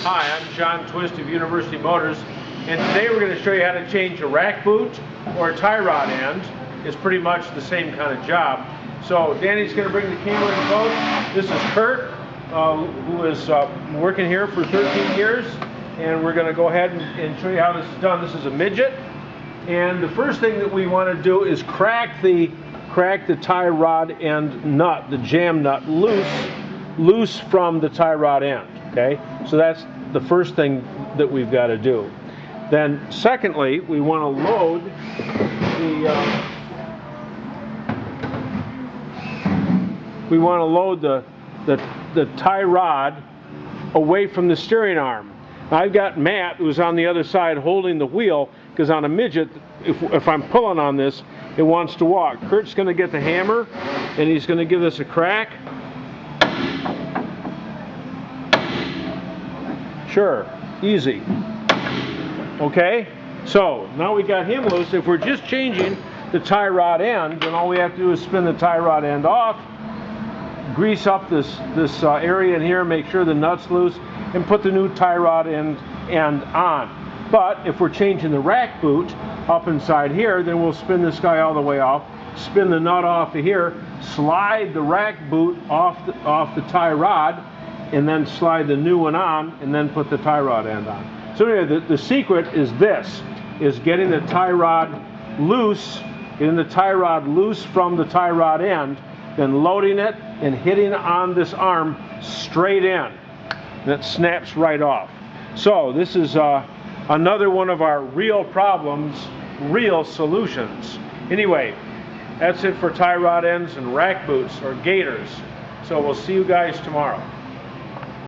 Hi, I'm John Twist of University Motors, and today we're going to show you how to change a rack boot or a tie rod end. It's pretty much the same kind of job. So Danny's going to bring the camera to both. This is Kurt, who is working here for 13 years, and we're going to go ahead and show you how this is done. This is a midget, and the first thing that we want to do is crack the tie rod end nut, the jam nut, loose from the tie rod end. Okay, so that's the first thing that we've got to do. Then secondly, we want to load the tie rod away from the steering arm. I've got Matt, who's on the other side holding the wheel, because on a midget, if I'm pulling on this, it wants to walk. Kurt's going to get the hammer and he's going to give this a crack. Sure, easy. Okay, so now we got him loose. If we're just changing the tie rod end, then all we have to do is spin the tie rod end off, grease up this area in here, make sure the nut's loose, and put the new tie rod end on. But if we're changing the rack boot up inside here, then we'll spin this guy all the way off, spin the nut off of here, slide the rack boot off the tie rod, and then slide the new one on, and then put the tie rod end on. So anyway, the secret is this, is getting the tie rod loose, from the tie rod end, then loading it and hitting on this arm straight in. And it snaps right off. So this is another one of our real problems, real solutions. Anyway, that's it for tie rod ends and rack boots or gaiters. So we'll see you guys tomorrow.